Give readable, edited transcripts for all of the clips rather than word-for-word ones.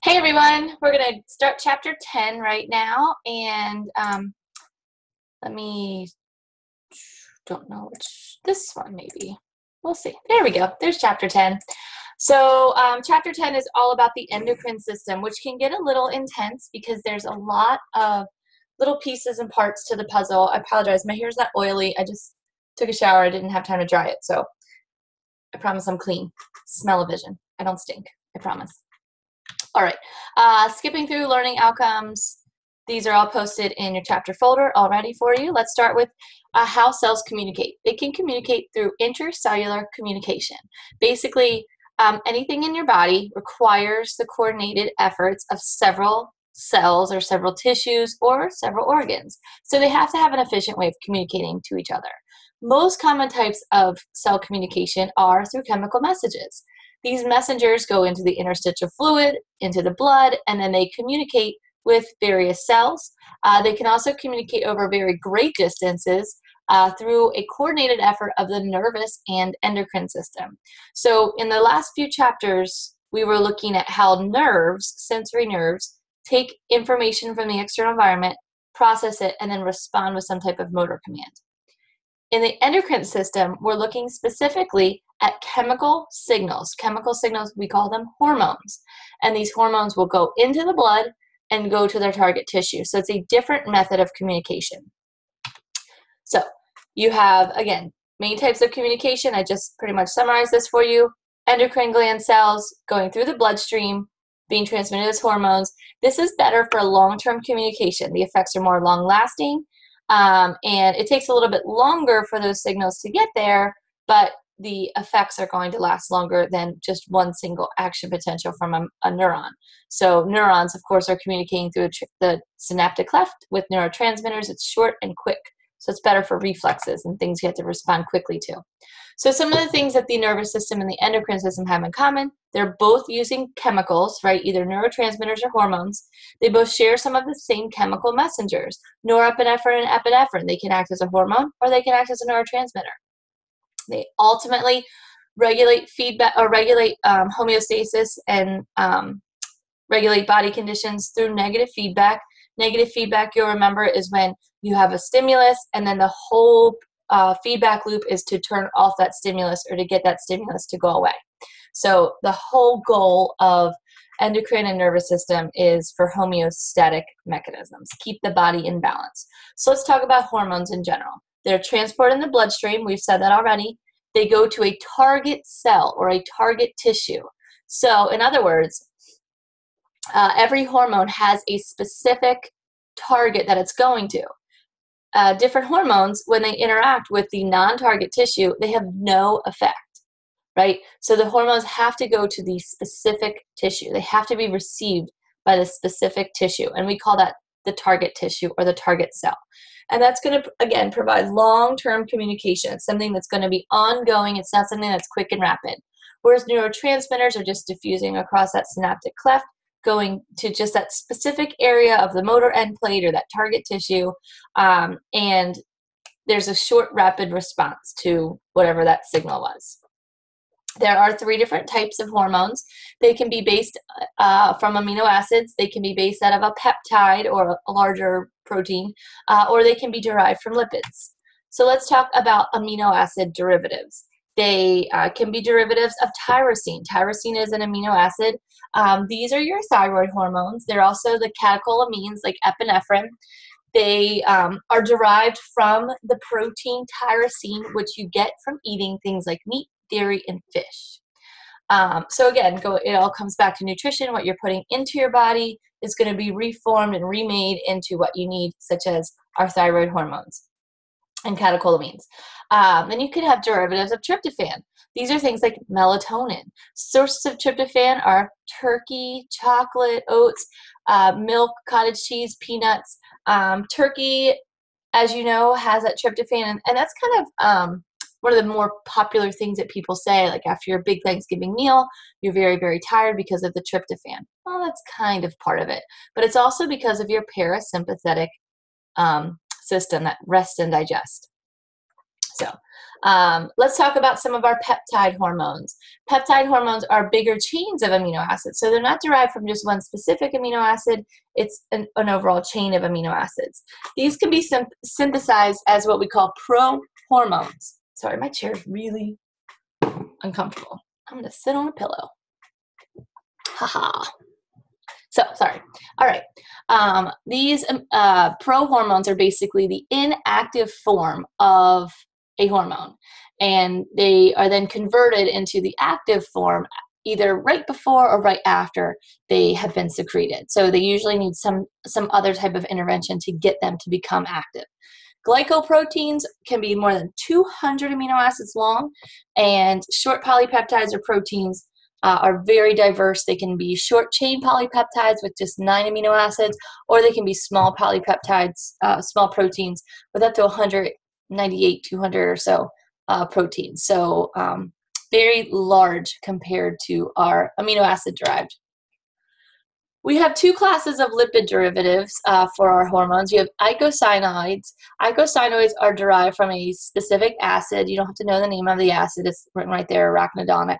Hey everyone, we're going to start chapter 10 right now, and don't know which, this one maybe. We'll see. There we go. There's chapter 10. So chapter 10 is all about the endocrine system, which can get a little intense because there's a lot of little pieces and parts to the puzzle. I apologize. My hair's not oily. I just took a shower. I didn't have time to dry it, so I promise I'm clean. Smell-o-vision. I don't stink. I promise. All right, skipping through learning outcomes. These are all posted in your chapter folder already for you. Let's start with how cells communicate. They can communicate through intercellular communication. Basically, anything in your body requires the coordinated efforts of several cells or several tissues or several organs. So they have to have an efficient way of communicating to each other. Most common types of cell communication are through chemical messages. These messengers go into the interstitial fluid, into the blood, and then they communicate with various cells. They can also communicate over very great distances through a coordinated effort of the nervous and endocrine system. So in the last few chapters, we were looking at how nerves, sensory nerves, take information from the external environment, process it, and then respond with some type of motor command. In the endocrine system, we're looking specifically at chemical signals. Chemical signals, we call them hormones. And these hormones will go into the blood and go to their target tissue. So it's a different method of communication. So you have, again, main types of communication. I just pretty much summarized this for you. Endocrine gland cells going through the bloodstream, being transmitted as hormones. This is better for long-term communication. The effects are more long-lasting. And it takes a little bit longer for those signals to get there, but the effects are going to last longer than just one single action potential from a neuron. So neurons, of course, are communicating through the synaptic cleft with neurotransmitters. It's short and quick, so it's better for reflexes and things you have to respond quickly to. So some of the things that the nervous system and the endocrine system have in common, they're both using chemicals, right, either neurotransmitters or hormones. They both share some of the same chemical messengers, norepinephrine and epinephrine. They can act as a hormone or they can act as a neurotransmitter. They ultimately regulate feedback or regulate homeostasis and regulate body conditions through negative feedback. Negative feedback, you'll remember, is when you have a stimulus and then the whole feedback loop is to turn off that stimulus or to get that stimulus to go away. So the whole goal of endocrine and nervous system is for homeostatic mechanisms, keep the body in balance. So let's talk about hormones in general. They're transported in the bloodstream. We've said that already. They go to a target cell or a target tissue. So in other words, every hormone has a specific target that it's going to. Different hormones, when they interact with the non-target tissue, they have no effect, right? So the hormones have to go to the specific tissue. They have to be received by the specific tissue, and we call that the target tissue or the target cell. And that's going to, again, provide long-term communication. It's something that's going to be ongoing. It's not something that's quick and rapid. Whereas neurotransmitters are just diffusing across that synaptic cleft, going to just that specific area of the motor end plate or that target tissue, and there's a short, rapid response to whatever that signal was. There are 3 different types of hormones. They can be based from amino acids. They can be based out of a peptide or a larger protein, or they can be derived from lipids. So let's talk about amino acid derivatives. They can be derivatives of tyrosine. Tyrosine is an amino acid. These are your thyroid hormones. They're also the catecholamines like epinephrine. They are derived from the protein tyrosine, which you get from eating things like meat, dairy, and fish. So again, it all comes back to nutrition. What you're putting into your body is going to be reformed and remade into what you need, such as our thyroid hormones and catecholamines. Then you could have derivatives of tryptophan. These are things like melatonin. Sources of tryptophan are turkey, chocolate, oats, milk, cottage cheese, peanuts. Turkey, as you know, has that tryptophan, and that's kind of one of the more popular things that people say, like after your big Thanksgiving meal, you're very, very tired because of the tryptophan. Well, that's kind of part of it, but it's also because of your parasympathetic system that rest and digest. So let's talk about some of our peptide hormones. Peptide hormones are bigger chains of amino acids. So they're not derived from just one specific amino acid. It's an overall chain of amino acids. These can be synthesized as what we call prohormones. Sorry, my chair is really uncomfortable. I'm going to sit on a pillow. Haha. So, sorry. All right. These prohormones are basically the inactive form of a hormone, and they are then converted into the active form either right before or right after they have been secreted. So they usually need some other type of intervention to get them to become active. Glycoproteins can be more than 200 amino acids long, and short polypeptides or proteins are very diverse. They can be short chain polypeptides with just 9 amino acids, or they can be small polypeptides, small proteins with up to 198, 200 or so proteins. So very large compared to our amino acid derived. We have two classes of lipid derivatives for our hormones. You have eicosanoids. Eicosanoids are derived from a specific acid. You don't have to know the name of the acid. It's written right there, arachidonic.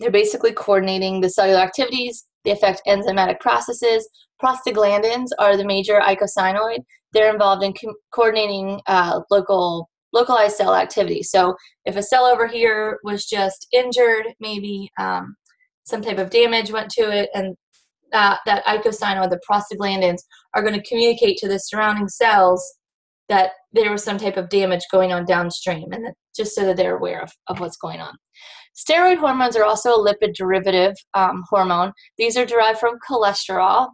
They're basically coordinating the cellular activities. They affect enzymatic processes. Prostaglandins are the major eicosanoid. They're involved in coordinating localized cell activity. So if a cell over here was just injured, maybe some type of damage went to it, and that eicosanoid, the prostaglandins, are going to communicate to the surrounding cells that there was some type of damage going on downstream, and just so that they're aware of what's going on. Steroid hormones are also a lipid derivative hormone. These are derived from cholesterol.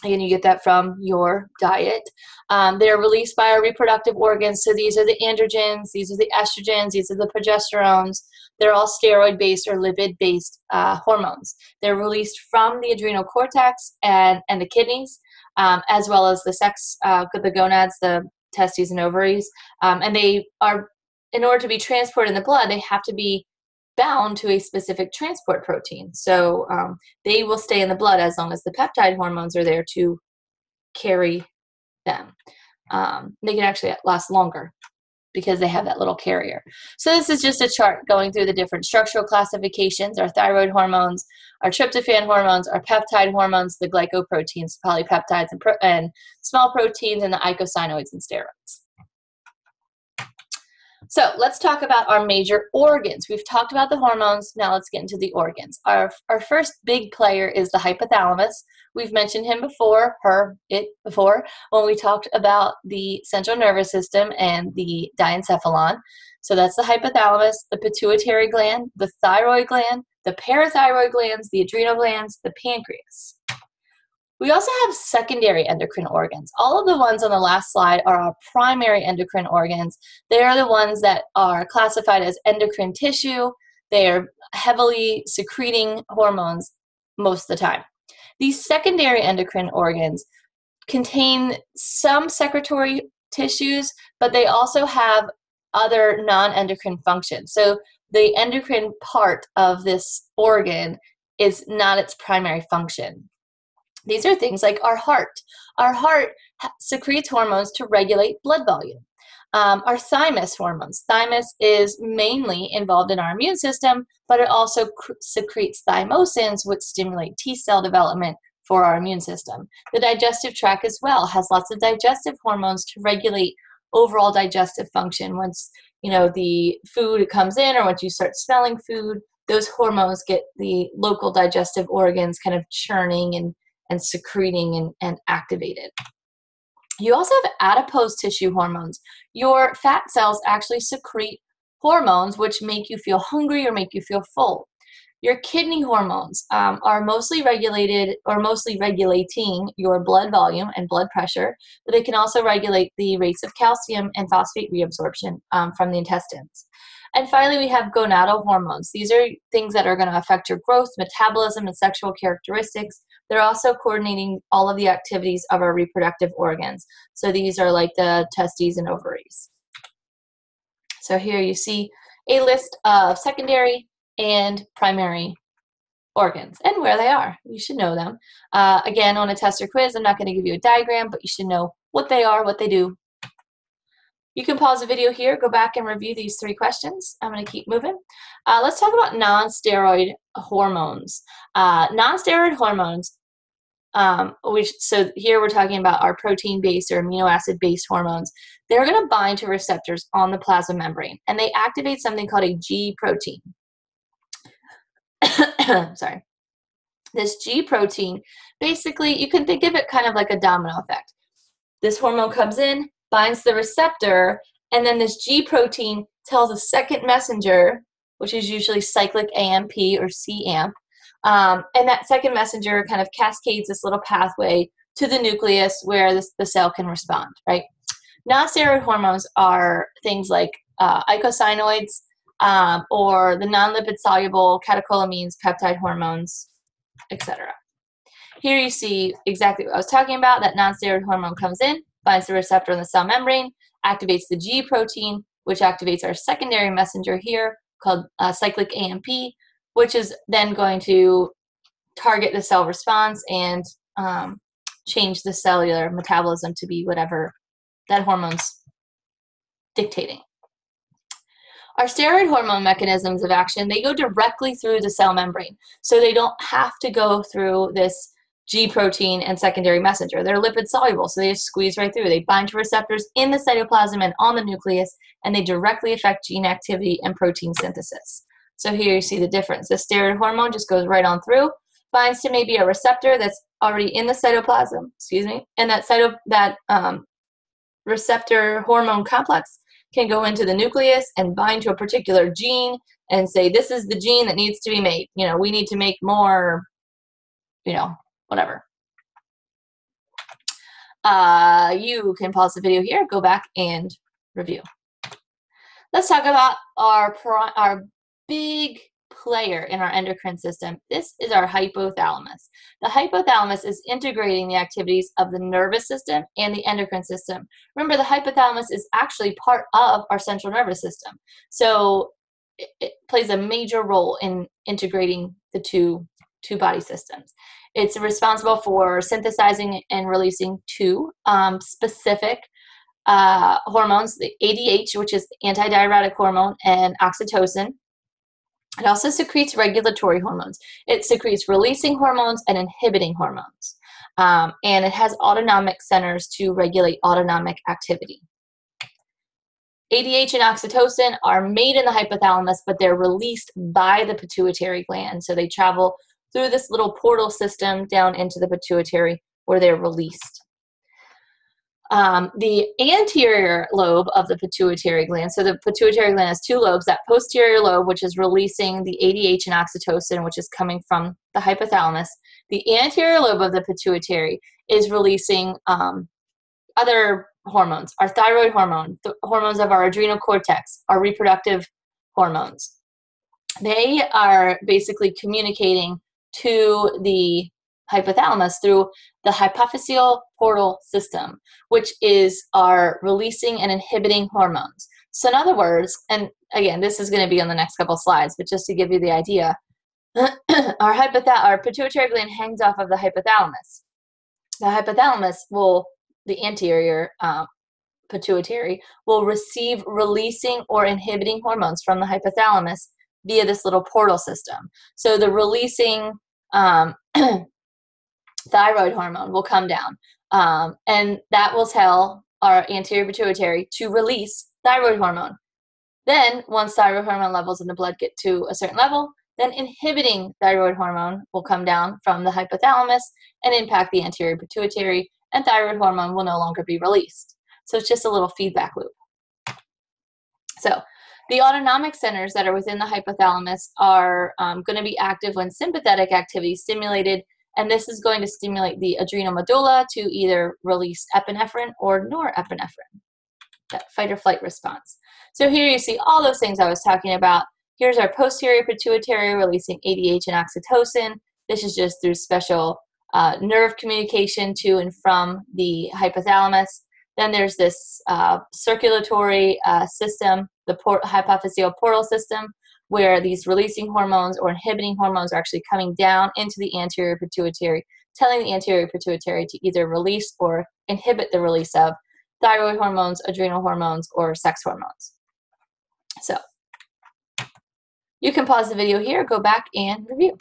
Again, you get that from your diet. They're released by our reproductive organs. So these are the androgens, these are the estrogens, these are the progesterones. They're all steroid-based or lipid-based hormones. They're released from the adrenal cortex and the kidneys, as well as the gonads, the testes and ovaries. And they are, in order to be transported in the blood, they have to be bound to a specific transport protein. So they will stay in the blood as long as the peptide hormones are there to carry them. They can actually last longer because they have that little carrier. So this is just a chart going through the different structural classifications: our thyroid hormones, our tryptophan hormones, our peptide hormones, the glycoproteins, polypeptides, and small proteins, and the eicosanoids and steroids. So let's talk about our major organs. We've talked about the hormones. Now let's get into the organs. Our first big player is the hypothalamus. We've mentioned him before, when we talked about the central nervous system and the diencephalon. So that's the hypothalamus, the pituitary gland, the thyroid gland, the parathyroid glands, the adrenal glands, the pancreas. We also have secondary endocrine organs. All of the ones on the last slide are our primary endocrine organs. They are the ones that are classified as endocrine tissue. They are heavily secreting hormones most of the time. These secondary endocrine organs contain some secretory tissues, but they also have other non-endocrine functions. So the endocrine part of this organ is not its primary function. These are things like our heart. Our heart secretes hormones to regulate blood volume. Our thymus hormones. Thymus is mainly involved in our immune system, but it also secretes thymosins, which stimulate T cell development for our immune system. The digestive tract as well has lots of digestive hormones to regulate overall digestive function. Once the food comes in, or once you start smelling food, those hormones get the local digestive organs kind of churning and secreting and activated. You also have adipose tissue hormones. Your fat cells actually secrete hormones which make you feel hungry or make you feel full. Your kidney hormones are mostly regulating your blood volume and blood pressure, but they can also regulate the rates of calcium and phosphate reabsorption from the intestines. And finally, we have gonadal hormones. These are things that are going to affect your growth, metabolism, and sexual characteristics. They're also coordinating all of the activities of our reproductive organs. So these are like the testes and ovaries. So here you see a list of secondary and primary organs and where they are. You should know them. Again, on a test or quiz, I'm not going to give you a diagram, but you should know what they are, what they do. You can pause the video here, go back and review these 3 questions. I'm going to keep moving. Let's talk about non-steroid hormones. Non-steroid hormones, so here we're talking about our protein-based or amino acid-based hormones. They're going to bind to receptors on the plasma membrane, and they activate something called a G protein. Sorry. This G protein, basically, you can think of it kind of like a domino effect. This hormone comes in, binds the receptor, and then this G protein tells a second messenger, which is usually cyclic AMP or CAMP, and that second messenger kind of cascades this little pathway to the nucleus where the cell can respond, right? Non-steroid hormones are things like eicosanoids or the non-lipid soluble catecholamines, peptide hormones, etc. Here you see exactly what I was talking about. That non-steroid hormone comes in, binds the receptor on the cell membrane, activates the G protein, which activates our secondary messenger here called cyclic AMP, which is then going to target the cell response and change the cellular metabolism to be whatever that hormone's dictating. Our steroid hormone mechanisms of action, they go directly through the cell membrane. So they don't have to go through this G protein and secondary messenger. They're lipid soluble, so they just squeeze right through. They bind to receptors in the cytoplasm and on the nucleus, and they directly affect gene activity and protein synthesis. So here you see the difference. The steroid hormone just goes right on through, binds to maybe a receptor that's already in the cytoplasm, and that receptor hormone complex can go into the nucleus and bind to a particular gene and say, this is the gene that needs to be made. You know, we need to make more, whatever. You can pause the video here, go back and review. Let's talk about our big player in our endocrine system. This is our hypothalamus. The hypothalamus is integrating the activities of the nervous system and the endocrine system. Remember, the hypothalamus is actually part of our central nervous system. So it plays a major role in integrating the two body systems. It's responsible for synthesizing and releasing 2 specific hormones, the ADH, which is antidiuretic hormone, and oxytocin. It also secretes regulatory hormones. It secretes releasing hormones and inhibiting hormones. And it has autonomic centers to regulate autonomic activity. ADH and oxytocin are made in the hypothalamus, but they're released by the pituitary gland. So they travel through this little portal system down into the pituitary where they're released. The anterior lobe of the pituitary gland, so the pituitary gland has 2 lobes, that posterior lobe, which is releasing the ADH and oxytocin, which is coming from the hypothalamus. The anterior lobe of the pituitary is releasing other hormones, our thyroid hormone, the hormones of our adrenal cortex, our reproductive hormones. They are basically communicating to the hypothalamus through the hypophyseal portal system, which is our releasing and inhibiting hormones. So in other words, and again, this is going to be on the next couple slides, but just to give you the idea, our pituitary gland hangs off of the hypothalamus. The hypothalamus the anterior pituitary will receive releasing or inhibiting hormones from the hypothalamus via this little portal system. So the releasing thyroid hormone will come down, and that will tell our anterior pituitary to release thyroid hormone. Then, once thyroid hormone levels in the blood get to a certain level, then inhibiting thyroid hormone will come down from the hypothalamus and impact the anterior pituitary, and thyroid hormone will no longer be released. So it's just a little feedback loop. So the autonomic centers that are within the hypothalamus are going to be active when sympathetic activity is stimulated, and this is going to stimulate the adrenal medulla to either release epinephrine or norepinephrine, that fight or flight response. So here you see all those things I was talking about. Here's our posterior pituitary releasing ADH and oxytocin. This is just through special nerve communication to and from the hypothalamus. Then there's this circulatory system, the hypophyseal portal system, where these releasing hormones or inhibiting hormones are actually coming down into the anterior pituitary, telling the anterior pituitary to either release or inhibit the release of thyroid hormones, adrenal hormones, or sex hormones. So you can pause the video here, go back and review.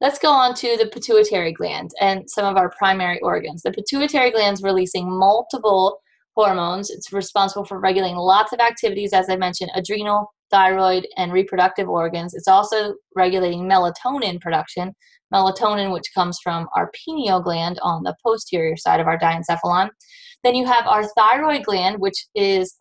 Let's go on to the pituitary gland and some of our primary organs. The pituitary gland is releasing multiple hormones. It's responsible for regulating lots of activities, as I mentioned, adrenal, thyroid, and reproductive organs. It's also regulating melatonin production, melatonin which comes from our pineal gland on the posterior side of our diencephalon. Then you have our thyroid gland, which is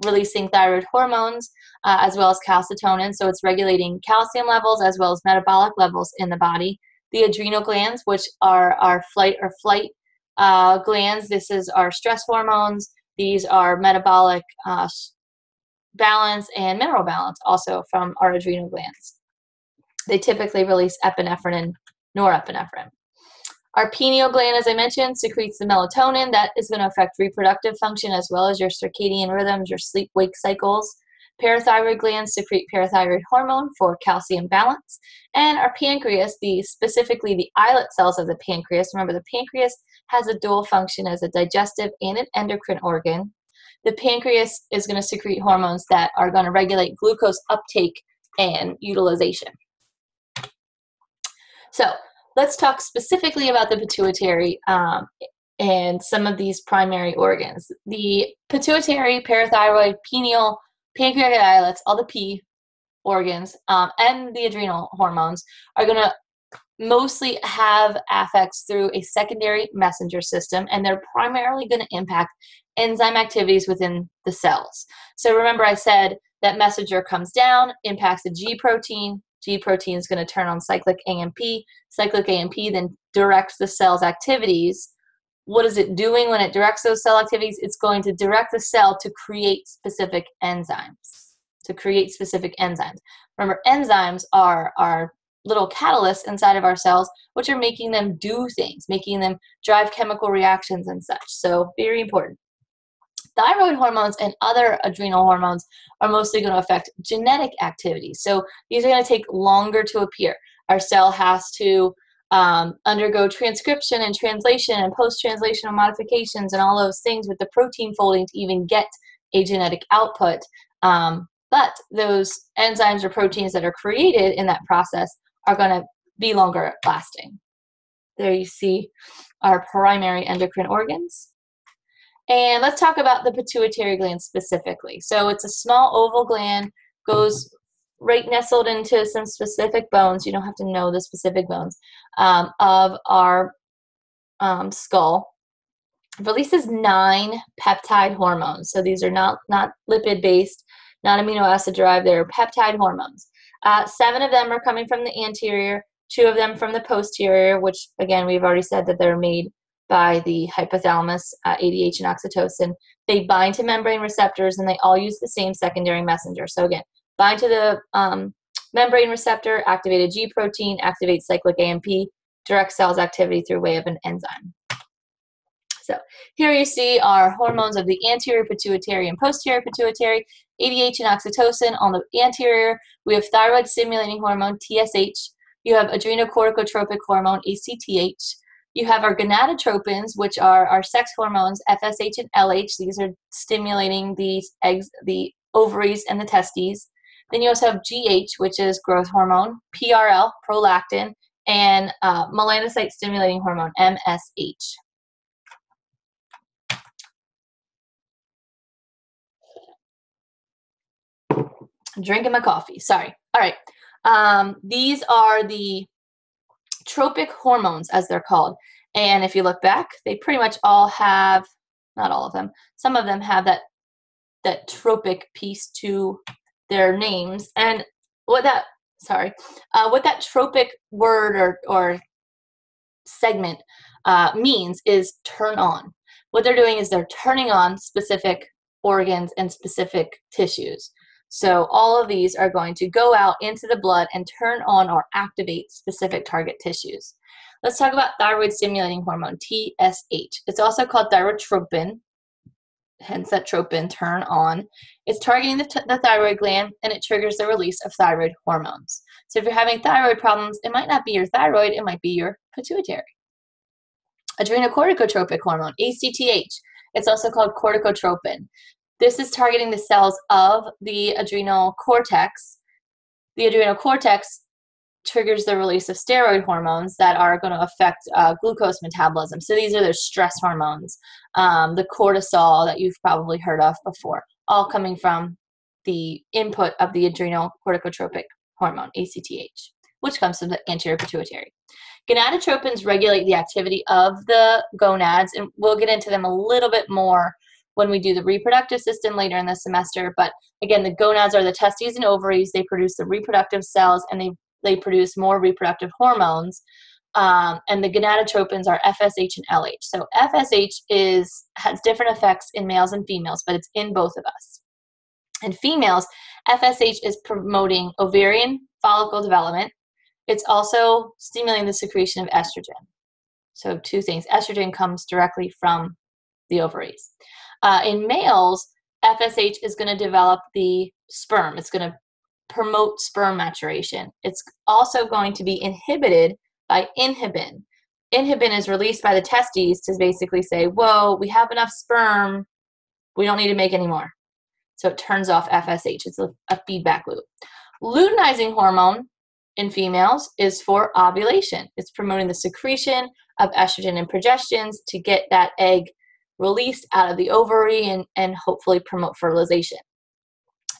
releasing thyroid hormones, as well as calcitonin, so it's regulating calcium levels as well as metabolic levels in the body. The adrenal glands, which are our fight or flight glands, this is our stress hormones. These are metabolic balance and mineral balance also from our adrenal glands. They typically release epinephrine and norepinephrine. Our pineal gland, as I mentioned, secretes the melatonin that is going to affect reproductive function as well as your circadian rhythms, your sleep-wake cycles. Parathyroid glands secrete parathyroid hormone for calcium balance. And our pancreas, specifically the islet cells of the pancreas, remember the pancreas has a dual function as a digestive and an endocrine organ. The pancreas is going to secrete hormones that are going to regulate glucose uptake and utilization. So let's talk specifically about the pituitary and some of these primary organs. The pituitary, parathyroid, pineal, pancreatic islets, all the P organs, and the adrenal hormones are going to mostly have affects through a secondary messenger system, and they're primarily going to impact enzyme activities within the cells. So remember I said that messenger comes down, impacts the G protein. G protein is going to turn on cyclic AMP. Cyclic AMP then directs the cell's activities. What is it doing when it directs those cell activities? It's going to direct the cell to create specific enzymes. Remember, enzymes are little catalysts inside of our cells, which are making them do things, making them drive chemical reactions and such. So very important. Thyroid hormones and other adrenal hormones are mostly going to affect genetic activity. So these are going to take longer to appear. Our cell has to undergo transcription and translation and post-translational modifications and all those things with the protein folding to even get a genetic output. But those enzymes or proteins that are created in that process are going to be longer lasting. There you see our primary endocrine organs. And let's talk about the pituitary gland specifically. So it's a small oval gland, goes right nestled into some specific bones. You don't have to know the specific bones of our skull. It releases 9 peptide hormones. So these are not lipid-based, not amino acid derived. They're peptide hormones. 7 of them are coming from the anterior, 2 of them from the posterior, which again we've already said that they're made by the hypothalamus, ADH and oxytocin. They bind to membrane receptors and they all use the same secondary messenger. So again, bind to the membrane receptor, activated G protein, activates cyclic AMP, directs cells activity through way of an enzyme. So here you see our hormones of the anterior pituitary and posterior pituitary, ADH and oxytocin. On the anterior, we have thyroid stimulating hormone, TSH. You have adrenocorticotropic hormone, ACTH. You have our gonadotropins, which are our sex hormones, FSH and LH. These are stimulating the eggs, the ovaries, and the testes. Then you also have GH, which is growth hormone, PRL, prolactin, and melanocyte stimulating hormone, MSH. Drinking my coffee, sorry. All right, these are the tropic hormones, as they're called. And if you look back, they pretty much all have, not all of them, some of them have that tropic piece to their names. And what that tropic word or segment means is turn on. What they're doing is they're turning on specific organs and specific tissues. So all of these are going to go out into the blood and turn on or activate specific target tissues. Let's talk about thyroid stimulating hormone, TSH. It's also called thyrotropin, hence that tropin, turn on. It's targeting the thyroid gland, and it triggers the release of thyroid hormones. So if you're having thyroid problems, it might not be your thyroid, it might be your pituitary. Adrenocorticotropic hormone, ACTH. It's also called corticotropin. This is targeting the cells of the adrenal cortex. The adrenal cortex triggers the release of steroid hormones that are going to affect glucose metabolism. So these are those stress hormones, the cortisol that you've probably heard of before, all coming from the input of the adrenal corticotropic hormone, ACTH, which comes from the anterior pituitary. Gonadotropins regulate the activity of the gonads, and we'll get into them a little bit more when we do the reproductive system later in the semester. But again, the gonads are the testes and ovaries. They produce the reproductive cells, and they produce more reproductive hormones. And the gonadotropins are FSH and LH. So FSH has different effects in males and females, but it's in both of us. In females, FSH is promoting ovarian follicle development. It's also stimulating the secretion of estrogen. So two things. Estrogen comes directly from the ovaries. In males, FSH is going to develop the sperm. It's going to promote sperm maturation. It's also going to be inhibited by inhibin. Inhibin is released by the testes to basically say, whoa, we have enough sperm. We don't need to make any more. So it turns off FSH. It's a feedback loop. Luteinizing hormone in females is for ovulation. It's promoting the secretion of estrogen and progestins to get that egg released out of the ovary and hopefully promote fertilization.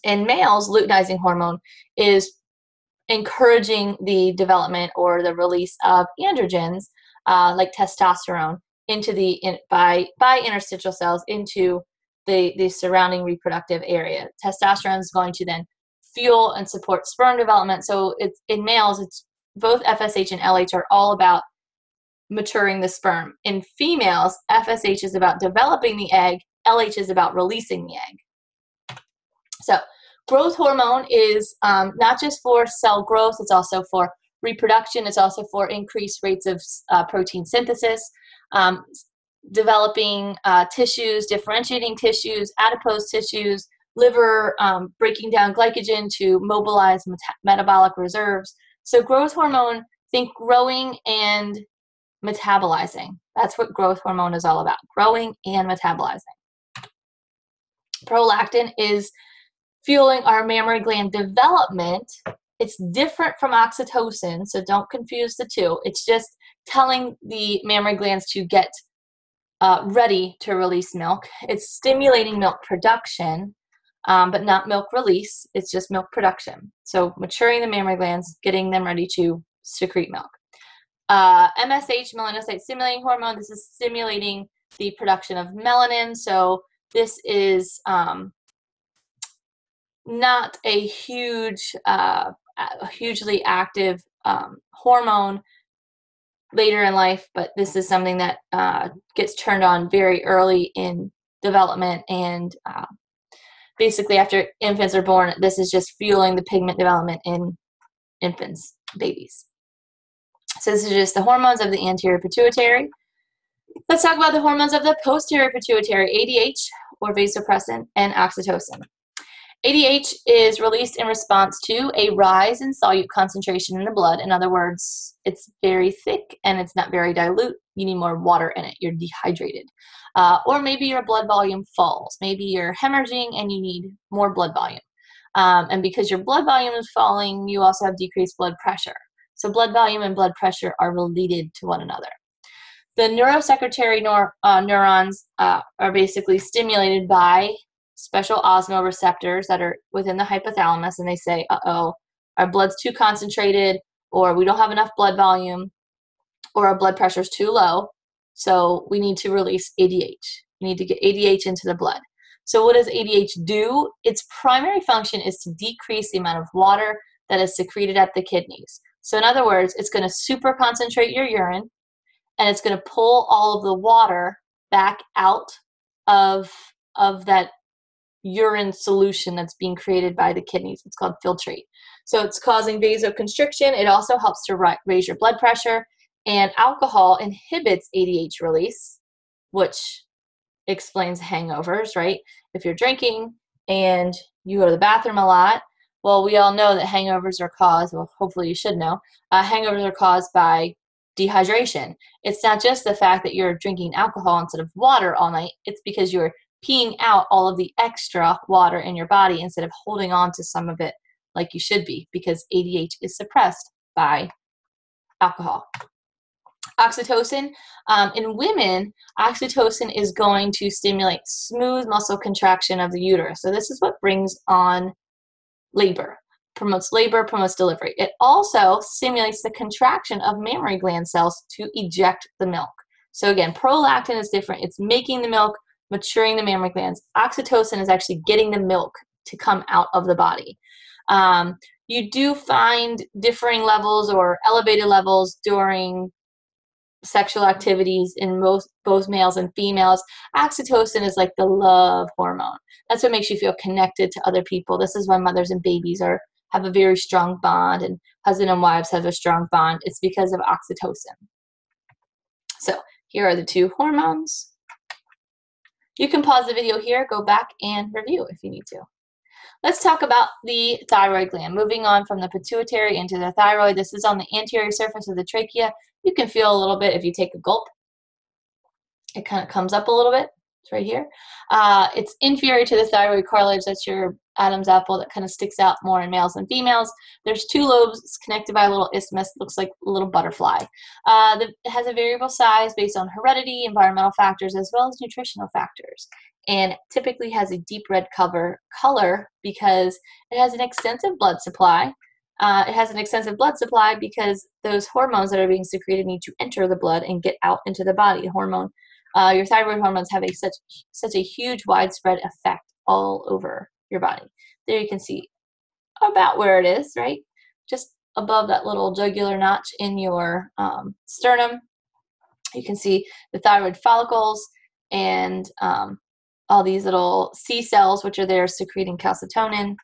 In males, luteinizing hormone is encouraging the development or the release of androgens like testosterone by interstitial cells into the surrounding reproductive area. Testosterone is going to then fuel and support sperm development. So it's in males, it's both FSH and LH are all about maturing the sperm. In females, FSH is about developing the egg, LH is about releasing the egg. So growth hormone is not just for cell growth, it's also for reproduction, it's also for increased rates of protein synthesis, developing tissues, differentiating tissues, adipose tissues, liver, breaking down glycogen to mobilize metabolic reserves. So growth hormone, think growing and metabolizing. That's what growth hormone is all about, growing and metabolizing. Prolactin is fueling our mammary gland development. It's different from oxytocin, so don't confuse the two. It's just telling the mammary glands to get ready to release milk. It's stimulating milk production, but not milk release. It's just milk production. So maturing the mammary glands, getting them ready to secrete milk. MSH, melanocyte stimulating hormone, this is stimulating the production of melanin. So this is not a hugely active hormone later in life, but this is something that gets turned on very early in development, and basically after infants are born, this is just fueling the pigment development in infants, babies. So this is just the hormones of the anterior pituitary. Let's talk about the hormones of the posterior pituitary, ADH or vasopressin and oxytocin. ADH is released in response to a rise in solute concentration in the blood. In other words, it's very thick and it's not very dilute. You need more water in it. You're dehydrated. Or maybe your blood volume falls. Maybe you're hemorrhaging and you need more blood volume. And because your blood volume is falling, you also have decreased blood pressure. So blood volume and blood pressure are related to one another. The neurosecretory neurons are basically stimulated by special osmoreceptors that are within the hypothalamus, and they say, uh-oh, our blood's too concentrated, or we don't have enough blood volume, or our blood pressure's too low, so we need to release ADH. We need to get ADH into the blood. So what does ADH do? Its primary function is to decrease the amount of water that is secreted at the kidneys. So in other words, it's going to super concentrate your urine, and it's going to pull all of the water back out of that urine solution that's being created by the kidneys. It's called filtrate. So it's causing vasoconstriction. It also helps to raise your blood pressure. And alcohol inhibits ADH release, which explains hangovers, right? If you're drinking and you go to the bathroom a lot, well, we all know that hangovers are caused, well, hopefully you should know, hangovers are caused by dehydration. It's not just the fact that you're drinking alcohol instead of water all night. It's because you're peeing out all of the extra water in your body instead of holding on to some of it like you should be, because ADH is suppressed by alcohol. Oxytocin. In women, oxytocin is going to stimulate smooth muscle contraction of the uterus. So this is what brings on labor, promotes delivery. It also stimulates the contraction of mammary gland cells to eject the milk. So again, prolactin is different. It's making the milk, maturing the mammary glands. Oxytocin is actually getting the milk to come out of the body. You do find differing levels or elevated levels during sexual activities in both males and females. Oxytocin is like the love hormone. That's what makes you feel connected to other people. This is why mothers and babies have a very strong bond, and husband and wives have a strong bond. It's because of oxytocin. So here are the two hormones. You can pause the video here, go back and review if you need to. Let's talk about the thyroid gland. Moving on from the pituitary into the thyroid. This is on the anterior surface of the trachea. You can feel a little bit if you take a gulp. It kind of comes up a little bit. It's right here. It's inferior to the thyroid cartilage. That's your Adam's apple that kind of sticks out more in males than females. There's two lobes. It's connected by a little isthmus. Looks like a little butterfly. It has a variable size based on heredity, environmental factors, as well as nutritional factors. And typically has a deep red color because it has an extensive blood supply. It has an extensive blood supply because those hormones that are being secreted need to enter the blood and get out into the body. Your thyroid hormones have such a huge widespread effect all over your body. There you can see about where it is, right? Just above that little jugular notch in your sternum. You can see the thyroid follicles and all these little C cells, which are there secreting calcitonin.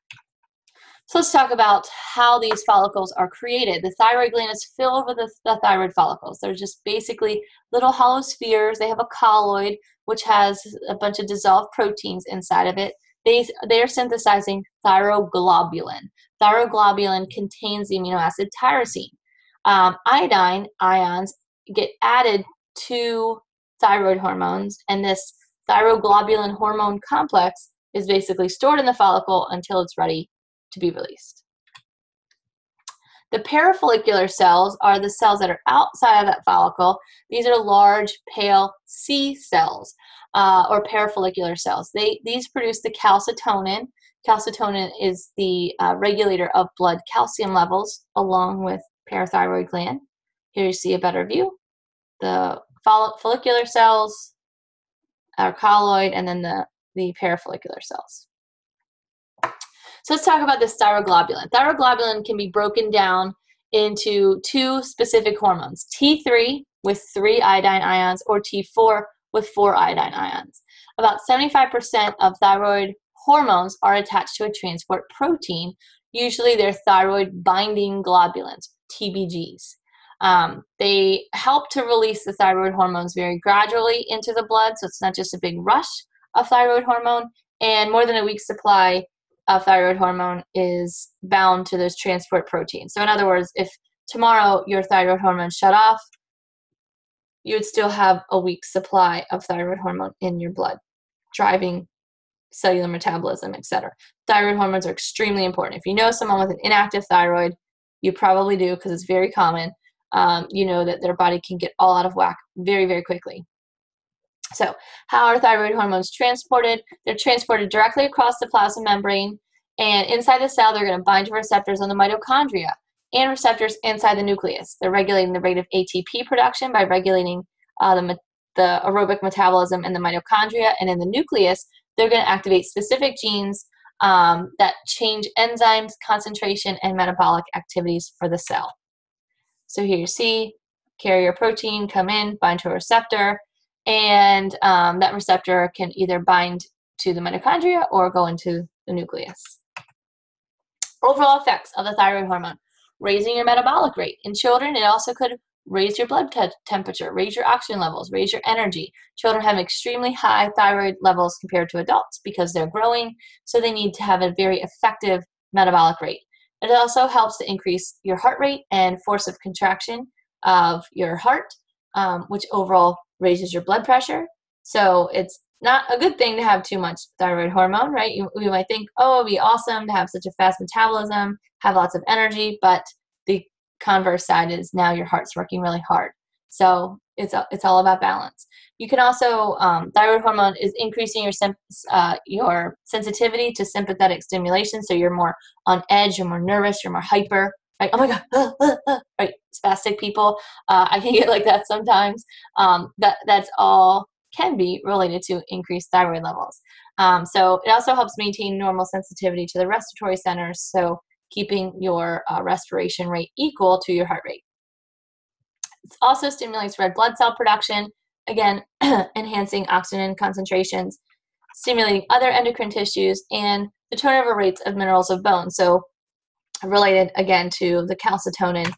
So let's talk about how these follicles are created. The thyroid gland is filled with the thyroid follicles. They're just basically little hollow spheres. They have a colloid, which has a bunch of dissolved proteins inside of it. They are synthesizing thyroglobulin. Thyroglobulin contains the amino acid tyrosine. Iodine ions get added to thyroid hormones, and this thyroglobulin hormone complex is basically stored in the follicle until it's ready to be released. The parafollicular cells are the cells that are outside of that follicle. These are large, pale C cells or parafollicular cells. These produce the calcitonin. Calcitonin is the regulator of blood calcium levels along with parathyroid gland. Here you see a better view. The follicular cells are colloid, and then the parafollicular cells. So let's talk about this thyroglobulin. Thyroglobulin can be broken down into two specific hormones, T3 with 3 iodine ions or T4 with 4 iodine ions. About 75% of thyroid hormones are attached to a transport protein. Usually they're thyroid binding globulins, TBGs. They help to release the thyroid hormones very gradually into the blood, so it's not just a big rush of thyroid hormone, and more than a week's supply of thyroid hormone is bound to those transport proteins. So in other words, if tomorrow your thyroid hormone shut off, you would still have a week's supply of thyroid hormone in your blood, driving cellular metabolism, etc. Thyroid hormones are extremely important. If you know someone with an inactive thyroid, you probably do because it's very common. You know that their body can get all out of whack very, very quickly. So how are thyroid hormones transported? They're transported directly across the plasma membrane, and inside the cell, they're going to bind to receptors on the mitochondria and receptors inside the nucleus. They're regulating the rate of ATP production by regulating the aerobic metabolism in the mitochondria, and in the nucleus, they're going to activate specific genes that change enzymes, concentration, and metabolic activities for the cell. So here you see carrier protein come in, bind to a receptor, and that receptor can either bind to the mitochondria or go into the nucleus. Overall effects of the thyroid hormone: raising your metabolic rate. In children, it also could raise your blood temperature, raise your oxygen levels, raise your energy. Children have extremely high thyroid levels compared to adults because they're growing, so they need to have a very effective metabolic rate. It also helps to increase your heart rate and force of contraction. of your heart, which overall raises your blood pressure. So it's not a good thing to have too much thyroid hormone, right? You might think, oh, it'd be awesome to have such a fast metabolism, have lots of energy, but the converse side is now your heart's working really hard. So it's all about balance. You can also, thyroid hormone is increasing your sensitivity to sympathetic stimulation. So you're more on edge, you're more nervous, you're more hyper, right? Oh my God, right? Spastic people, I can get like that sometimes. That's all can be related to increased thyroid levels. So it also helps maintain normal sensitivity to the respiratory centers. So keeping your respiration rate equal to your heart rate. It also stimulates red blood cell production, again, enhancing oxygen concentrations, stimulating other endocrine tissues, and the turnover rates of minerals of bone. So related, again, to the calcitonin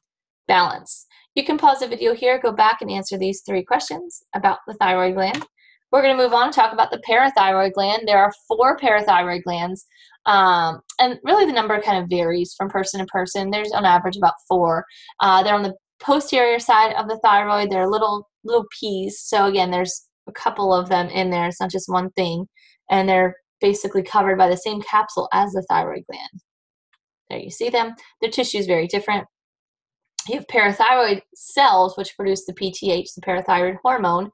balance. You can pause the video here, go back and answer these 3 questions about the thyroid gland. We're going to move on and talk about the parathyroid gland. There are 4 parathyroid glands, and really the number kind of varies from person to person. There's on average about 4. They're on the posterior side of the thyroid. They're little peas. So again, there's a couple of them in there. It's not just one thing, and they're basically covered by the same capsule as the thyroid gland. There you see them. Their tissue is very different. You have parathyroid cells, which produce the PTH, the parathyroid hormone,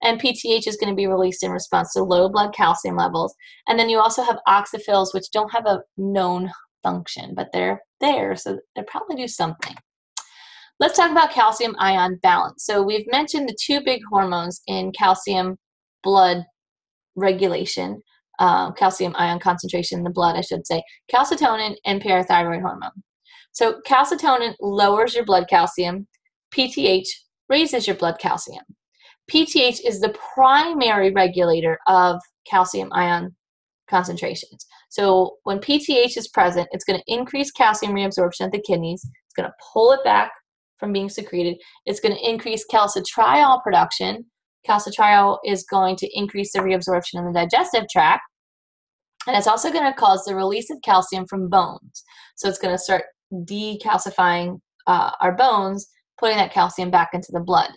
and PTH is going to be released in response to low blood calcium levels. And then you also have oxyphils, which don't have a known function, but they're there, so they probably do something. Let's talk about calcium ion balance. So we've mentioned the 2 big hormones in calcium blood regulation, calcium ion concentration in the blood, I should say, calcitonin and parathyroid hormone. So calcitonin lowers your blood calcium. PTH raises your blood calcium. PTH is the primary regulator of calcium ion concentrations. So when PTH is present, it's going to increase calcium reabsorption at the kidneys. It's going to pull it back from being secreted. It's going to increase calcitriol production. Calcitriol is going to increase the reabsorption in the digestive tract. And it's also going to cause the release of calcium from bones. So it's going to start decalcifying our bones, putting that calcium back into the blood.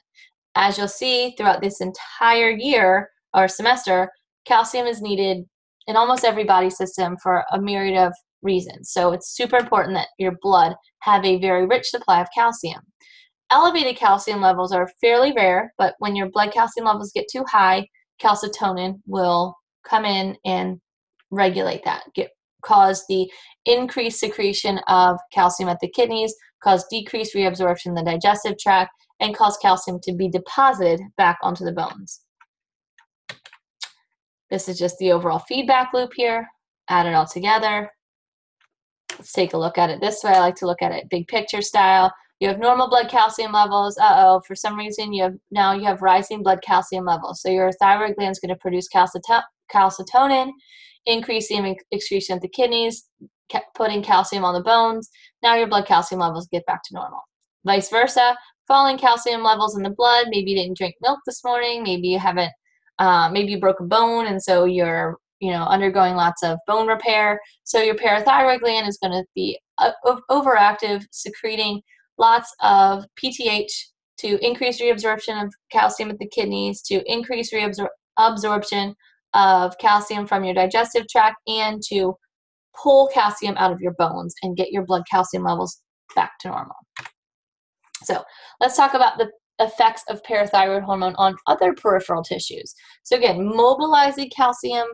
As you'll see throughout this entire year or semester, calcium is needed in almost every body system for a myriad of reasons. So it's super important that your blood have a very rich supply of calcium. Elevated calcium levels are fairly rare, but when your blood calcium levels get too high, calcitonin will come in and regulate that, cause the increased secretion of calcium at the kidneys, cause decreased reabsorption in the digestive tract, and cause calcium to be deposited back onto the bones. This is just the overall feedback loop here. Add it all together. Let's take a look at it this way. I like to look at it big picture style. You have normal blood calcium levels. For some reason you have rising blood calcium levels. So your thyroid gland is going to produce calcitonin, increasing excretion at the kidneys, putting calcium on the bones. Now your blood calcium levels get back to normal. Vice versa, falling calcium levels in the blood. Maybe you didn't drink milk this morning. Maybe you haven't. Maybe you broke a bone, and so you're undergoing lots of bone repair. So your parathyroid gland is going to be overactive, secreting lots of PTH to increase reabsorption of calcium at the kidneys, to increase reabsorption of calcium from your digestive tract, and to pull calcium out of your bones and get your blood calcium levels back to normal. So let's talk about the effects of parathyroid hormone on other peripheral tissues. So again, mobilizing calcium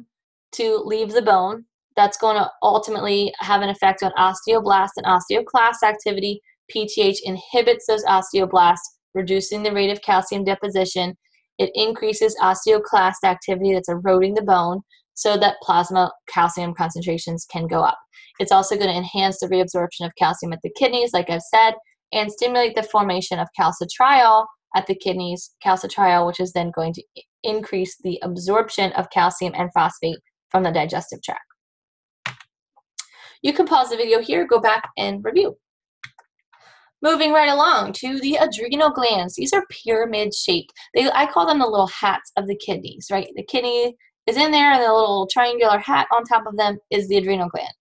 to leave the bone, that's going to ultimately have an effect on osteoblast and osteoclast activity. PTH inhibits those osteoblasts, reducing the rate of calcium deposition. It increases osteoclast activity that's eroding the bone so that plasma calcium concentrations can go up. It's also going to enhance the reabsorption of calcium at the kidneys, like I've said, and stimulate the formation of calcitriol at the kidneys, calcitriol, which is then going to increase the absorption of calcium and phosphate from the digestive tract. You can pause the video here, go back and review. Moving right along to the adrenal glands. These are pyramid shaped. I call them the little hats of the kidneys, right? The kidney is in there, and the little triangular hat on top of them is the adrenal gland.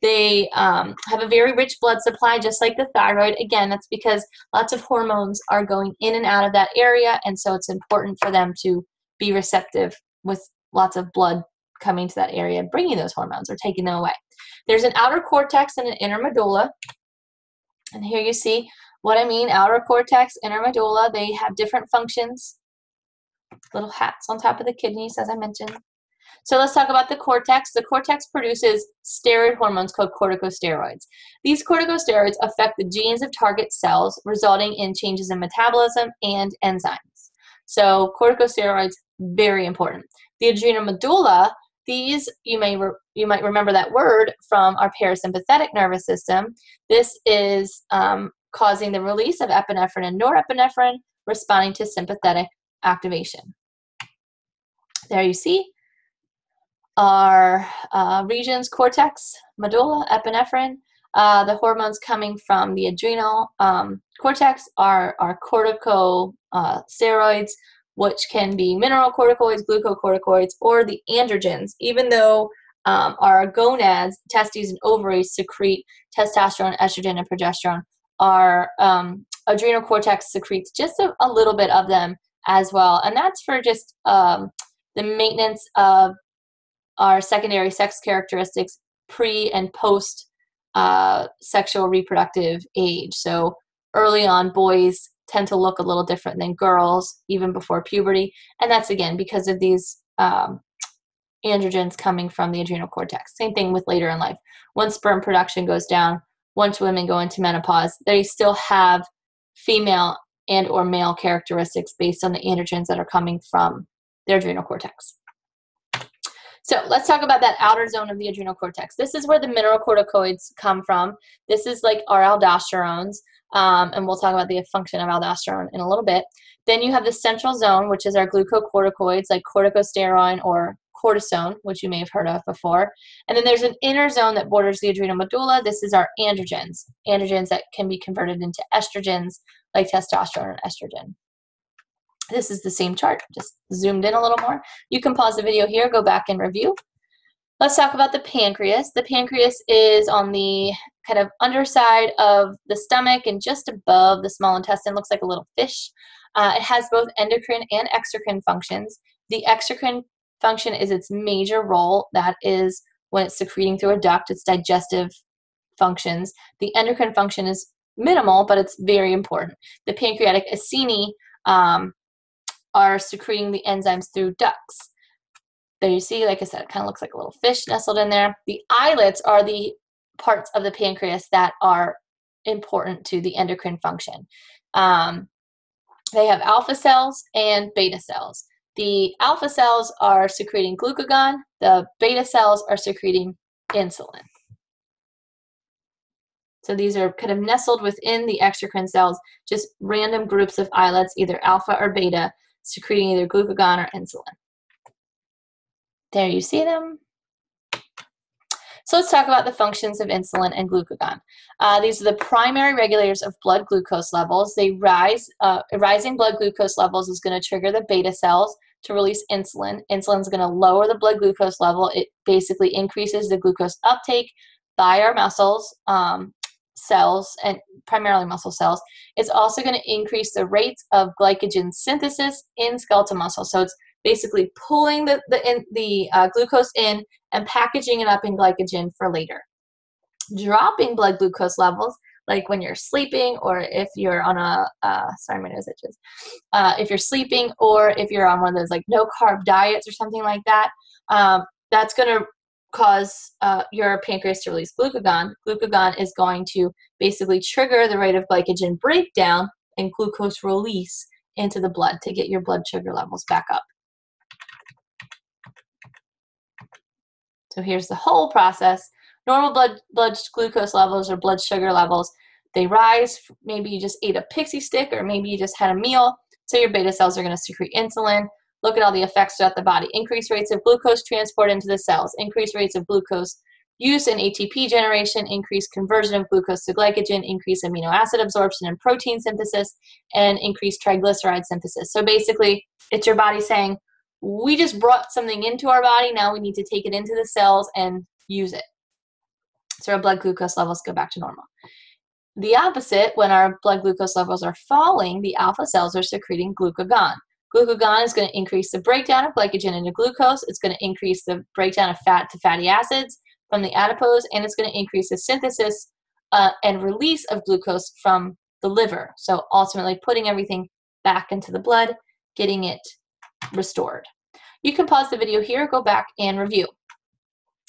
They have a very rich blood supply, just like the thyroid. Again, that's because lots of hormones are going in and out of that area, and so it's important for them to be receptive with lots of blood coming to that area, bringing those hormones or taking them away. There's an outer cortex and an inner medulla. And here you see what I mean, outer cortex, inner medulla. They have different functions. Little hats on top of the kidneys, as I mentioned. So let's talk about the cortex. The cortex produces steroid hormones called corticosteroids. These corticosteroids affect the genes of target cells, resulting in changes in metabolism and enzymes. So corticosteroids, very important. The adrenal medulla, these, you might remember that word from our parasympathetic nervous system. This is causing the release of epinephrine and norepinephrine, responding to sympathetic activation. There you see our regions: cortex, medulla, epinephrine. The hormones coming from the adrenal cortex are corticosteroids, which can be mineralocorticoids, glucocorticoids, or the androgens. Even though our gonads, testes and ovaries, secrete testosterone, estrogen, and progesterone, our adrenal cortex secretes just a little bit of them as well. And that's for just the maintenance of our secondary sex characteristics pre and post sexual reproductive age. So early on, boys tend to look a little different than girls, even before puberty. And that's, again, because of these androgens coming from the adrenal cortex. Same thing with later in life. Once sperm production goes down, once women go into menopause, they still have female and or male characteristics based on the androgens that are coming from their adrenal cortex. So let's talk about that outer zone of the adrenal cortex. This is where the mineralocorticoids come from. This is like our aldosterones, and we'll talk about the function of aldosterone in a little bit. Then you have the central zone, which is our glucocorticoids like corticosterone or cortisone, which you may have heard of before. And then there's an inner zone that borders the adrenal medulla. This is our androgens that can be converted into estrogens like testosterone and estrogen. This is the same chart, just zoomed in a little more. You can pause the video here, go back and review. Let's talk about the pancreas. The pancreas is on the kind of underside of the stomach and just above the small intestine. Looks like a little fish. It has both endocrine and exocrine functions. The exocrine function is its major role. That is when it's secreting through a duct, its digestive functions. The endocrine function is minimal, but it's very important. The pancreatic acini are secreting the enzymes through ducts. There you see, like I said, it kind of looks like a little fish nestled in there. The islets are the parts of the pancreas that are important to the endocrine function. They have alpha cells and beta cells. The alpha cells are secreting glucagon. The beta cells are secreting insulin. So these are kind of nestled within the exocrine cells, just random groups of islets, either alpha or beta, secreting either glucagon or insulin. There you see them. So let's talk about the functions of insulin and glucagon. These are the primary regulators of blood glucose levels. They rising blood glucose levels is going to trigger the beta cells to release insulin. Insulin is going to lower the blood glucose level. It basically increases the glucose uptake by our muscles, cells, and primarily muscle cells. It's also going to increase the rates of glycogen synthesis in skeletal muscle. So it's basically pulling the glucose in and packaging it up in glycogen for later. Dropping blood glucose levels, like when you're sleeping, or if you're on sorry, my nose itches. If you're sleeping, or if you're on one of those like no carb diets or something like that, that's going to cause your pancreas to release glucagon. Glucagon is going to basically trigger the rate of glycogen breakdown and glucose release into the blood to get your blood sugar levels back up. So here's the whole process. Normal blood glucose levels or blood sugar levels, they rise. Maybe you just ate a pixie stick, or maybe you just had a meal. So your beta cells are going to secrete insulin. Look at all the effects throughout the body. Increased rates of glucose transport into the cells, increased rates of glucose use and ATP generation, increased conversion of glucose to glycogen, increased amino acid absorption and protein synthesis, and increased triglyceride synthesis. So basically, it's your body saying, we just brought something into our body, now we need to take it into the cells and use it. So our blood glucose levels go back to normal. The opposite, when our blood glucose levels are falling, the alpha cells are secreting glucagon. Glucagon is going to increase the breakdown of glycogen into glucose. It's going to increase the breakdown of fat to fatty acids from the adipose, and it's going to increase the synthesis and release of glucose from the liver. So ultimately putting everything back into the blood, getting it restored. You can pause the video here, go back and review.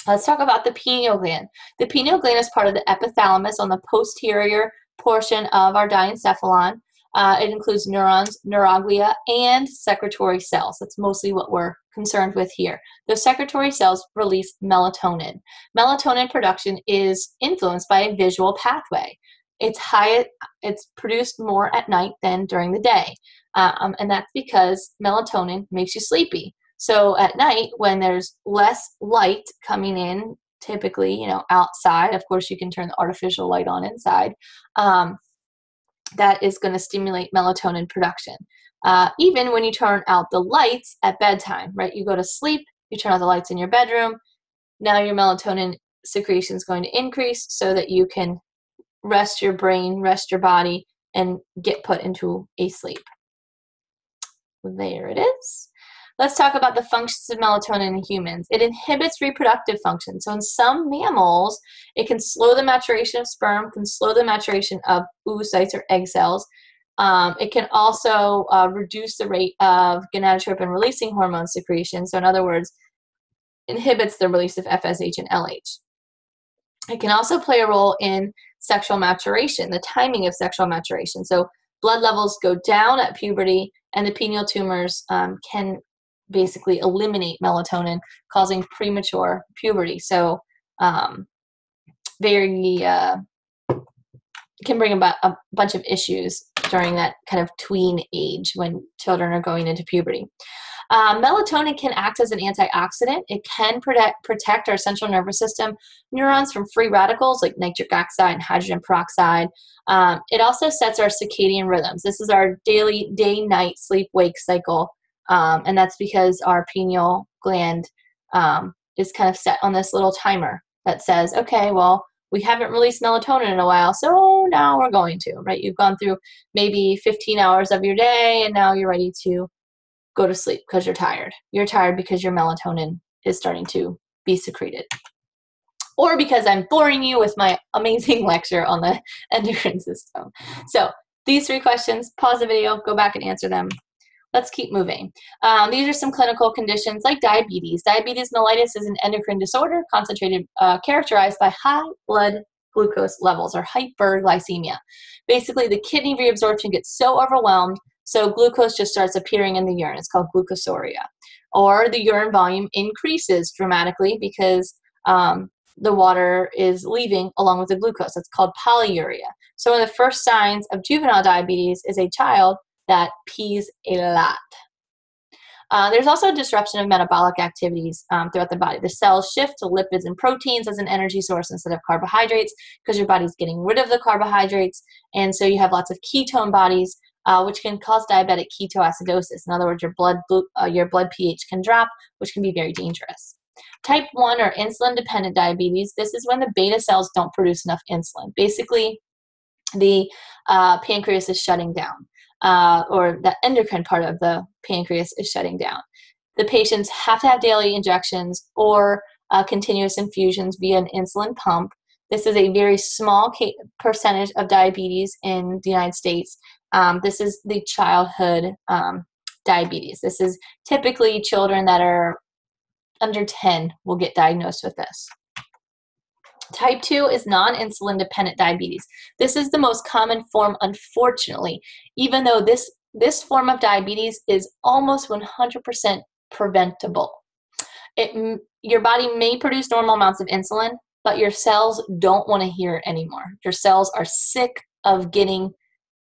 Let's talk about the pineal gland. The pineal gland is part of the epithalamus on the posterior portion of our diencephalon. It includes neurons, neuroglia, and secretory cells. That's mostly what we're concerned with here. Those secretory cells release melatonin. Melatonin production is influenced by a visual pathway. It's produced more at night than during the day, and that's because melatonin makes you sleepy. So at night, when there's less light coming in, typically, outside, of course, you can turn the artificial light on inside, that is going to stimulate melatonin production. Even when you turn out the lights at bedtime, right? You go to sleep, you turn out the lights in your bedroom, now your melatonin secretion is going to increase so that you can rest your brain, rest your body, and get put into a sleep. There it is. Let's talk about the functions of melatonin in humans. It inhibits reproductive function. So in some mammals, it can slow the maturation of sperm, can slow the maturation of oocytes or egg cells. It can also reduce the rate of gonadotropin-releasing hormone secretion. So in other words, inhibits the release of FSH and LH. It can also play a role in sexual maturation, the timing of sexual maturation. So blood levels go down at puberty, and the pineal tumors can basically eliminate melatonin, causing premature puberty. So can bring about a bunch of issues during that kind of tween age when children are going into puberty. Melatonin can act as an antioxidant. It can protect our central nervous system neurons from free radicals like nitric oxide and hydrogen peroxide. It also sets our circadian rhythms. This is our daily day-night sleep-wake cycle. And that's because our pineal gland is kind of set on this little timer that says, okay, well, we haven't released melatonin in a while, so now we're going to, right? You've gone through maybe 15 hours of your day, and now you're ready to go to sleep because you're tired. You're tired because your melatonin is starting to be secreted. Or because I'm boring you with my amazing lecture on the endocrine system. So these 3 questions, pause the video, go back and answer them. Let's keep moving. These are some clinical conditions like diabetes. Diabetes mellitus is an endocrine disorder characterized by high blood glucose levels or hyperglycemia. Basically, the kidney reabsorption gets so overwhelmed, so glucose just starts appearing in the urine. It's called glucosuria. Or the urine volume increases dramatically because the water is leaving along with the glucose. It's called polyuria. So one of the first signs of juvenile diabetes is a child that pees a lot. There's also a disruption of metabolic activities throughout the body. The cells shift to lipids and proteins as an energy source instead of carbohydrates because your body's getting rid of the carbohydrates, and so you have lots of ketone bodies, which can cause diabetic ketoacidosis. In other words, your blood pH can drop, which can be very dangerous. Type 1 or insulin-dependent diabetes. This is when the beta cells don't produce enough insulin. Basically, the pancreas is shutting down. Or the endocrine part of the pancreas is shutting down. The patients have to have daily injections or continuous infusions via an insulin pump. This is a very small percentage of diabetes in the United States. This is the childhood diabetes. This is typically children that are under 10 will get diagnosed with this. Type 2 is non-insulin dependent diabetes. This is the most common form, unfortunately, even though this form of diabetes is almost 100% preventable. Your body may produce normal amounts of insulin, but your cells don't want to hear it anymore. Your cells are sick of getting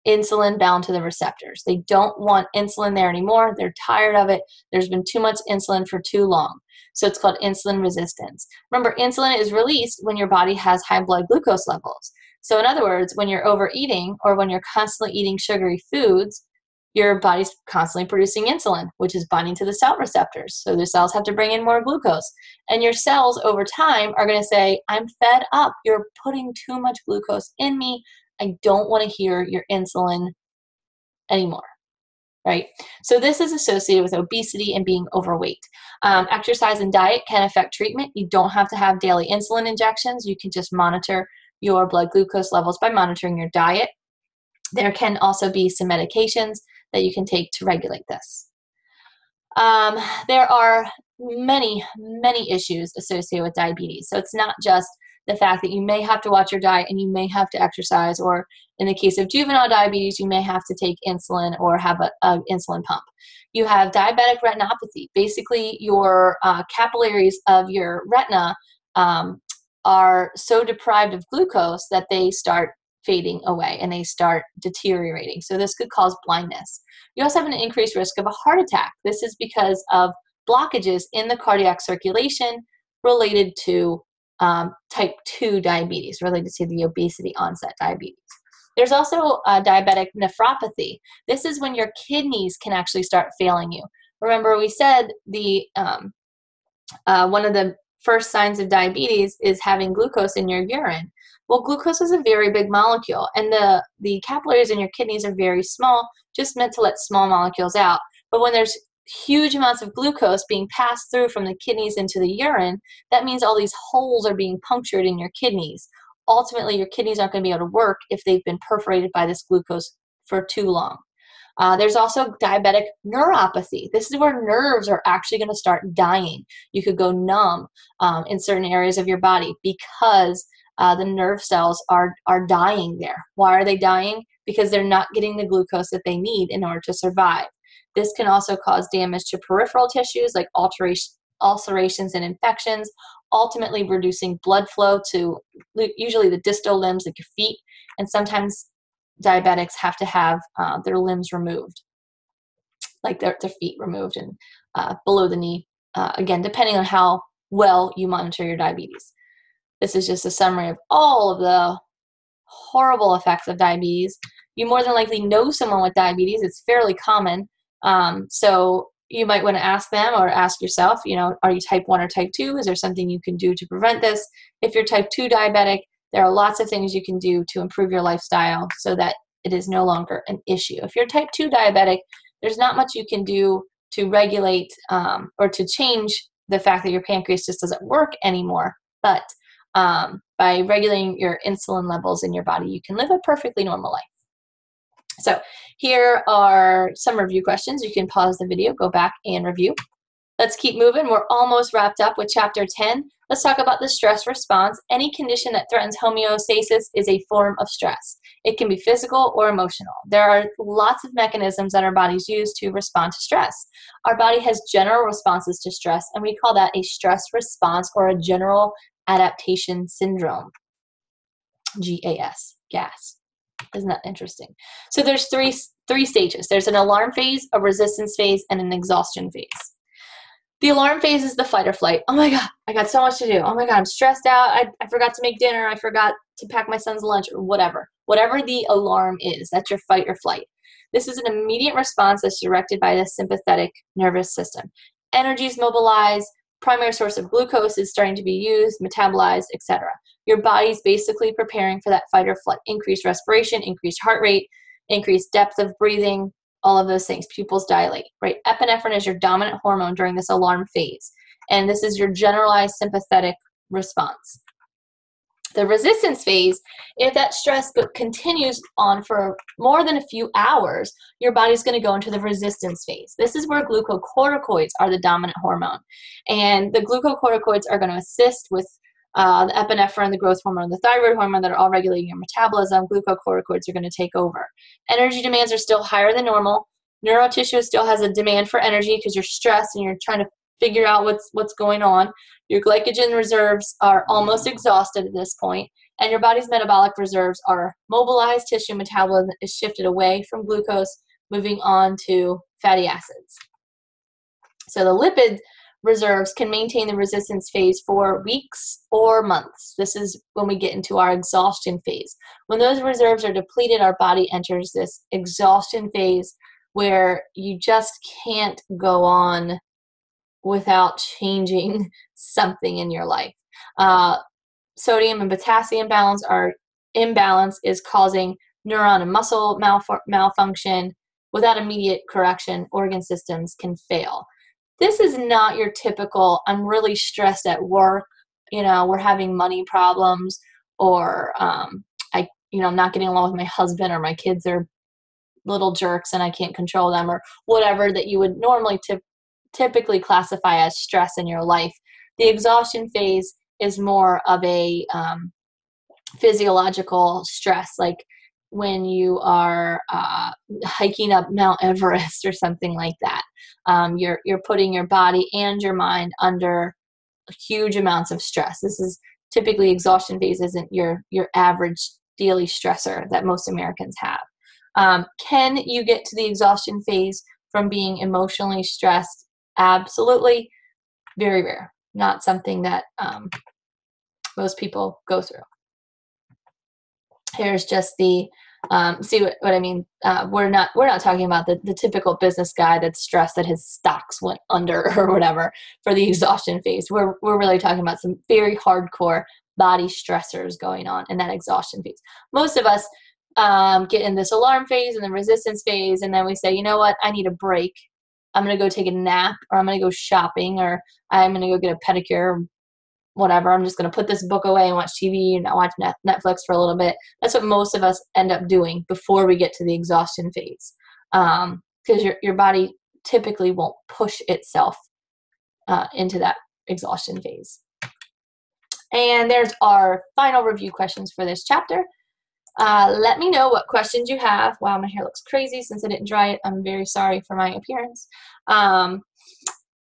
insulin bound to the receptors. They don't want insulin there anymore. They're tired of it. There's been too much insulin for too long. So it's called insulin resistance. Remember, insulin is released when your body has high blood glucose levels. So in other words, when you're overeating or when you're constantly eating sugary foods, your body's constantly producing insulin, which is binding to the cell receptors. So the cells have to bring in more glucose. And your cells over time are going to say, I'm fed up. You're putting too much glucose in me. I don't want to hear your insulin anymore, right? So this is associated with obesity and being overweight. Exercise and diet can affect treatment. You don't have to have daily insulin injections. You can just monitor your blood glucose levels by monitoring your diet. There can also be some medications that you can take to regulate this. There are many, many issues associated with diabetes. So it's not just the fact that you may have to watch your diet and you may have to exercise, or in the case of juvenile diabetes, you may have to take insulin or have an insulin pump. You have diabetic retinopathy. Basically, your capillaries of your retina are so deprived of glucose that they start fading away and they start deteriorating. So this could cause blindness. You also have an increased risk of a heart attack. This is because of blockages in the cardiac circulation related to type 2 diabetes, related to the obesity onset diabetes. There's also diabetic nephropathy. This is when your kidneys can actually start failing you. Remember, we said the one of the first signs of diabetes is having glucose in your urine. Well, glucose is a very big molecule, and the capillaries in your kidneys are very small, just meant to let small molecules out. But when there's huge amounts of glucose being passed through from the kidneys into the urine, that means all these holes are being punctured in your kidneys. Ultimately, your kidneys aren't going to be able to work if they've been perforated by this glucose for too long. There's also diabetic neuropathy. This is where nerves are actually going to start dying. You could go numb in certain areas of your body because the nerve cells are dying there. Why are they dying? Because they're not getting the glucose that they need in order to survive. This can also cause damage to peripheral tissues like ulcerations and infections, ultimately reducing blood flow to usually the distal limbs like your feet, and sometimes diabetics have to have their limbs removed, like their feet removed and below the knee, again, depending on how well you monitor your diabetes. This is just a summary of all of the horrible effects of diabetes. You more than likely know someone with diabetes. It's fairly common. So you might want to ask them or ask yourself, are you type 1 or type 2? Is there something you can do to prevent this? If you're type 2 diabetic, there are lots of things you can do to improve your lifestyle so that it is no longer an issue. If you're type 2 diabetic, there's not much you can do to regulate or to change the fact that your pancreas just doesn't work anymore. But by regulating your insulin levels in your body, you can live a perfectly normal life. So here are some review questions. You can pause the video, go back and review. Let's keep moving. We're almost wrapped up with chapter 10. Let's talk about the stress response. Any condition that threatens homeostasis is a form of stress. It can be physical or emotional. There are lots of mechanisms that our bodies use to respond to stress. Our body has general responses to stress, and we call that a stress response or a general adaptation syndrome. GAS, gas. Isn't that interesting? So there's three stages. There's an alarm phase, a resistance phase, and an exhaustion phase. The alarm phase is the fight or flight. Oh my God, I got so much to do. Oh my God, I'm stressed out. I forgot to make dinner. I forgot to pack my son's lunch or whatever. Whatever the alarm is, that's your fight or flight. This is an immediate response that's directed by the sympathetic nervous system. Energy is mobilized. Primary source of glucose is starting to be used, metabolized, etc. Your body's basically preparing for that fight or flight. Increased respiration, increased heart rate, increased depth of breathing, all of those things. Pupils dilate, right? Epinephrine is your dominant hormone during this alarm phase. And this is your generalized sympathetic response. The resistance phase, if that stress continues on for more than a few hours, your body's going to go into the resistance phase. This is where glucocorticoids are the dominant hormone. And the glucocorticoids are going to assist with the epinephrine, the growth hormone, the thyroid hormone that are all regulating your metabolism. Glucocorticoids are going to take over. Energy demands are still higher than normal. Neurotissue still has a demand for energy because you're stressed and you're trying to figure out what's going on. Your glycogen reserves are almost exhausted at this point, and your body's metabolic reserves are mobilized. Tissue metabolism is shifted away from glucose, moving on to fatty acids. So the lipid reserves can maintain the resistance phase for weeks or months. This is when we get into our exhaustion phase. When those reserves are depleted, our body enters this exhaustion phase where you just can't go on without changing something in your life. Sodium and potassium imbalance is causing neuron and muscle malfunction. Without immediate correction, organ systems can fail. This is not your typical, I'm really stressed at work, we're having money problems, or I'm not getting along with my husband, or my kids are little jerks and I can't control them, or whatever that you would normally typically classify as stress in your life. The exhaustion phase is more of a physiological stress, like when you are hiking up Mount Everest or something like that. You're putting your body and your mind under huge amounts of stress. This is typically, exhaustion phase isn't your average daily stressor that most Americans have. Can you get to the exhaustion phase from being emotionally stressed? Absolutely. Very rare. Not something that most people go through. Here's just the see what I mean. We're not talking about the typical business guy that's stressed that his stocks went under or whatever for the exhaustion phase. We're really talking about some very hardcore body stressors going on in that exhaustion phase. Most of us get in this alarm phase and the resistance phase, and then we say, you know what, I need a break. I'm going to go take a nap, or I'm going to go shopping, or I'm going to go get a pedicure, whatever. I'm just going to put this book away and watch TV and watch Netflix for a little bit. That's what most of us end up doing before we get to the exhaustion phase, because your body typically won't push itself into that exhaustion phase. And there's our final review questions for this chapter. Let me know what questions you have. Wow, my hair looks crazy since I didn't dry it. I'm very sorry for my appearance.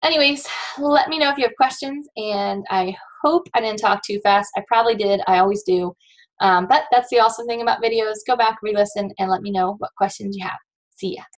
Anyways, let me know if you have questions, and I hope I didn't talk too fast. I probably did. I always do. But that's the awesome thing about videos. Go back, re-listen, and let me know what questions you have. See ya.